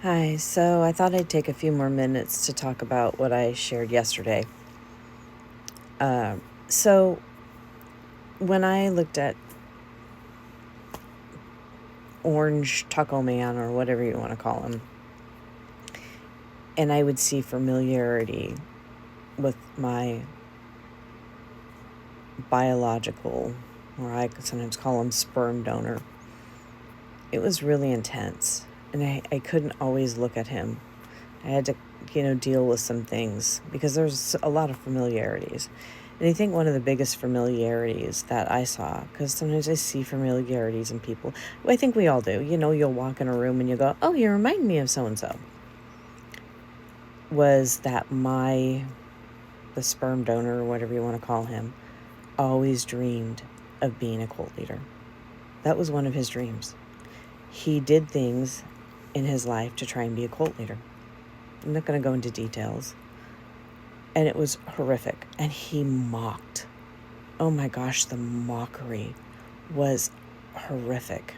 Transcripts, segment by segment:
Hi, so I thought I'd take a few more minutes to talk about what I shared yesterday. So, when I looked at Orange Taco Man, or whatever you want to call him, and I would see familiarity with my biological, or I could sometimes call him sperm donor, it was really intense. And I couldn't always look at him. I had to, deal with some things because there's a lot of familiarities. And I think one of the biggest familiarities that I saw, because sometimes I see familiarities in people, I think we all do. You'll walk in a room and you go, oh, you remind me of so-and-so. Was that the sperm donor, or whatever you want to call him, always dreamed of being a cult leader. That was one of his dreams. He did things in his life to try and be a cult leader. I'm not going to go into details. And it was horrific. And he mocked. Oh my gosh, the mockery was horrific.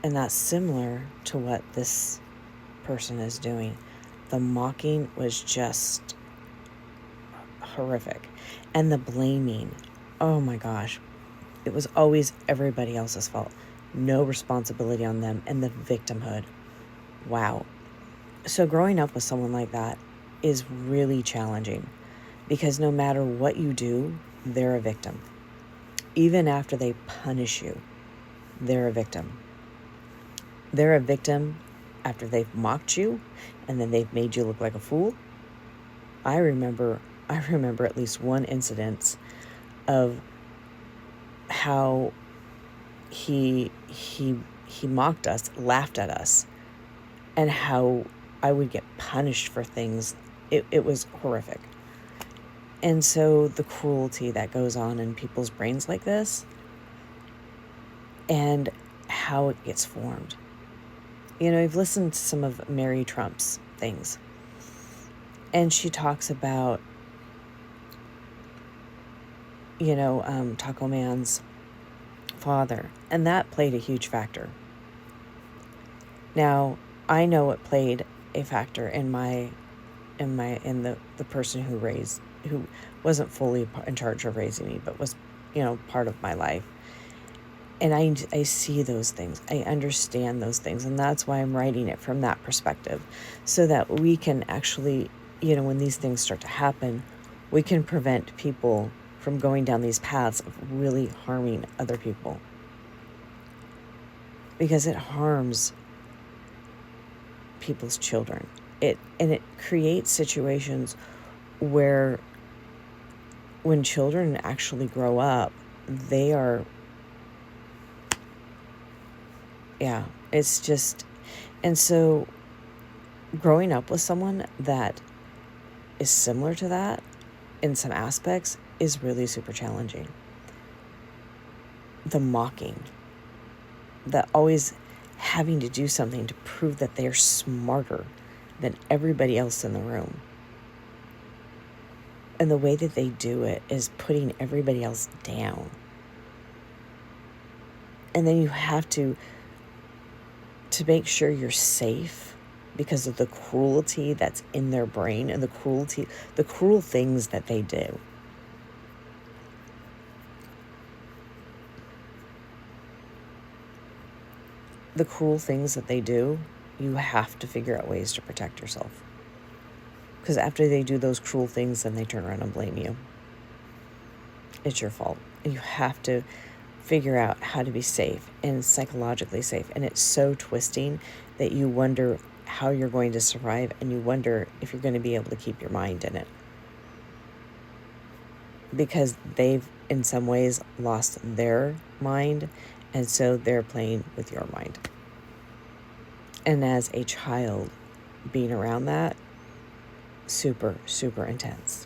And that's similar to what this person is doing. The mocking was just horrific. And the blaming, oh my gosh, it was always everybody else's fault. No responsibility on them. And the victimhood. Wow. So growing up with someone like that is really challenging, because no matter what you do, they're a victim. Even after they punish you, they're a victim. They're a victim after they've mocked you and then they've made you look like a fool. I remember at least one incident of how he mocked us, laughed at us, and how I would get punished for things. It was horrific. And so the cruelty that goes on in people's brains like this, and how it gets formed. I've listened to some of Mary Trump's things, and she talks about, Taco Man's father, and that played a huge factor. Now, I know it played a factor in the person who wasn't fully in charge of raising me, but was, part of my life. And I see those things. I understand those things. And that's why I'm writing it from that perspective, so that we can actually, when these things start to happen, we can prevent people from going down these paths of really harming other people. Because it harms people's children. It creates situations where when children actually grow up, they are, it's just, and so growing up with someone that is similar to that in some aspects is really super challenging. The mocking, the always having to do something to prove that they're smarter than everybody else in the room. And the way that they do it is putting everybody else down. And then you have to make sure you're safe because of the cruelty that's in their brain and the cruel things that they do. The cruel things that they do, you have to figure out ways to protect yourself. Because after they do those cruel things, then they turn around and blame you. It's your fault. You have to figure out how to be safe and psychologically safe. And it's so twisting that you wonder how you're going to survive, and you wonder if you're going to be able to keep your mind in it. Because they've, in some ways, lost their mind, and so they're playing with your mind. And as a child, being around that, super, super intense.